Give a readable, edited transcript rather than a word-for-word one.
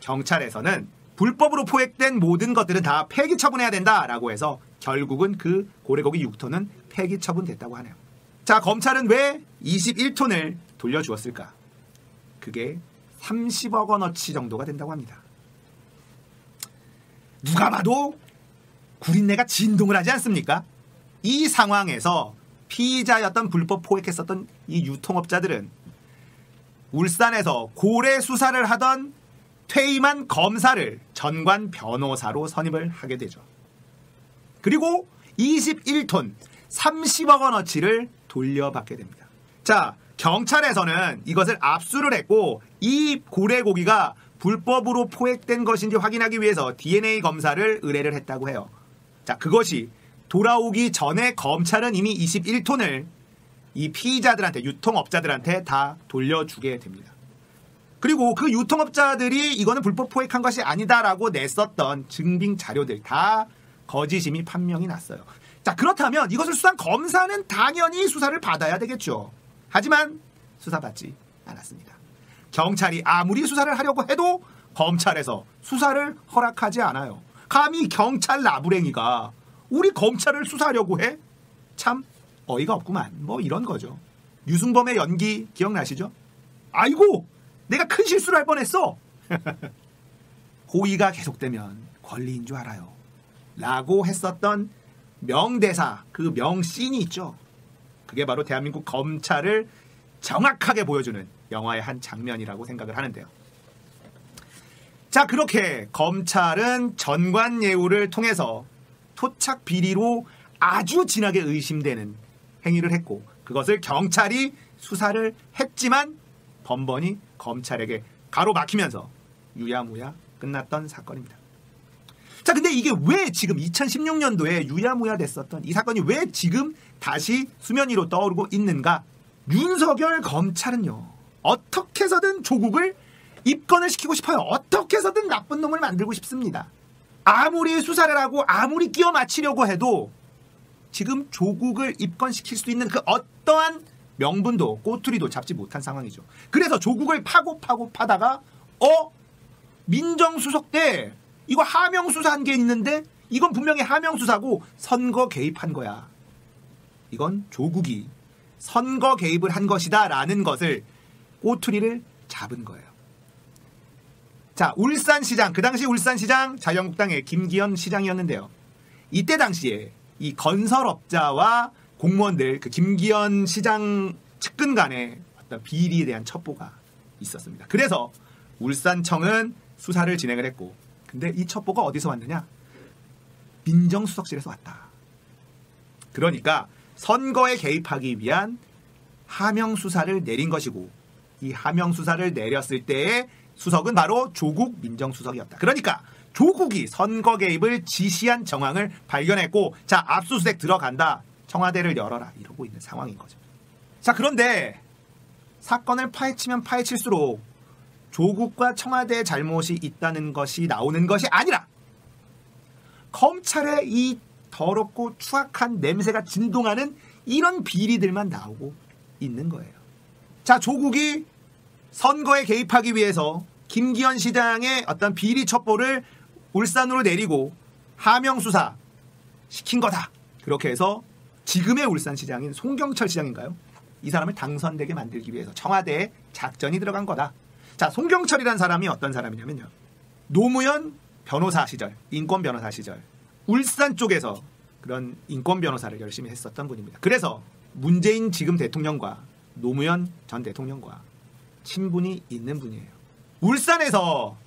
경찰에서는 불법으로 포획된 모든 것들은 다 폐기 처분해야 된다라고 해서 결국은 그 고래고기 6톤은 폐기 처분됐다고 하네요. 자, 검찰은 왜 21톤을 돌려주었을까? 그게 30억 원어치 정도가 된다고 합니다. 누가 봐도 구린내가 진동을 하지 않습니까? 이 상황에서 피의자였던 불법 포획했었던 이 유통업자들은 울산에서 고래 수사를 하던 퇴임한 검사를 전관 변호사로 선임을 하게 되죠. 그리고 21톤 30억 원어치를 돌려받게 됩니다. 자, 경찰에서는 이것을 압수를 했고 이 고래고기가 불법으로 포획된 것인지 확인하기 위해서 DNA 검사를 의뢰를 했다고 해요. 자, 그것이 돌아오기 전에 검찰은 이미 21톤을 이 피의자들한테, 유통업자들한테 다 돌려주게 됩니다. 그리고 그 유통업자들이 이거는 불법 포획한 것이 아니다라고 냈었던 증빙 자료들 다 거짓임이 판명이 났어요. 자, 그렇다면 이것을 수사한 검사는 당연히 수사를 받아야 되겠죠. 하지만 수사받지 않았습니다. 경찰이 아무리 수사를 하려고 해도 검찰에서 수사를 허락하지 않아요. 감히 경찰 나부랭이가 우리 검찰을 수사하려고 해? 참 어이가 없구만. 뭐 이런 거죠. 유승범의 연기 기억나시죠? 아이고, 내가 큰 실수를 할 뻔했어. 호의가 계속되면 권리인 줄 알아요. 라고 했었던 명대사, 그 명씬이 있죠. 그게 바로 대한민국 검찰을 정확하게 보여주는 영화의 한 장면이라고 생각을 하는데요. 자, 그렇게 검찰은 전관예우를 통해서 토착 비리로 아주 진하게 의심되는 행위를 했고 그것을 경찰이 수사를 했지만 번번이 검찰에게 가로막히면서 유야무야 끝났던 사건입니다. 자, 근데 이게 왜 지금 2016년도에 유야무야 됐었던 이 사건이 왜 지금 다시 수면 위로 떠오르고 있는가? 윤석열 검찰은요, 어떻게 해서든 조국을 입건을 시키고 싶어요. 어떻게 해서든 나쁜 놈을 만들고 싶습니다. 아무리 수사를 하고 아무리 끼워 맞추려고 해도 지금 조국을 입건시킬 수 있는 그 어떠한 명분도 꼬투리도 잡지 못한 상황이죠. 그래서 조국을 파고 파다가 민정수석 때 이거 하명수사한 게 있는데 이건 분명히 하명수사고 선거 개입한 거야. 이건 조국이 선거 개입을 한 것이다 라는 것을 꼬투리를 잡은 거예요. 자, 울산시장, 그 당시 울산시장 자유한국당의 김기현 시장이었는데요. 이때 당시에 이 건설업자와 공무원들, 그 김기현 시장 측근 간의 어떤 비리에 대한 첩보가 있었습니다. 그래서 울산청은 수사를 진행을 했고, 근데 이 첩보가 어디서 왔느냐? 민정수석실에서 왔다. 그러니까 선거에 개입하기 위한 하명수사를 내린 것이고, 이 하명수사를 내렸을 때의 수석은 바로 조국 민정수석이었다. 그러니까 조국이 선거 개입을 지시한 정황을 발견했고, 자, 압수수색 들어간다. 청와대를 열어라. 이러고 있는 상황인 거죠. 자, 그런데 사건을 파헤치면 파헤칠수록 조국과 청와대의 잘못이 있다는 것이 나오는 것이 아니라 검찰의 이 더럽고 추악한 냄새가 진동하는 이런 비리들만 나오고 있는 거예요. 자, 조국이 선거에 개입하기 위해서 김기현 시장의 어떤 비리 첩보를 울산으로 내리고 하명수사 시킨 거다. 그렇게 해서 지금의 울산시장인 송경철 시장인가요? 이 사람을 당선되게 만들기 위해서 청와대에 작전이 들어간 거다. 자, 송경철이라는 사람이 어떤 사람이냐면요, 노무현 변호사 시절, 인권 변호사 시절 울산 쪽에서 그런 인권 변호사를 열심히 했었던 분입니다. 그래서 문재인 지금 대통령과 노무현 전 대통령과 친분이 있는 분이에요. 울산에서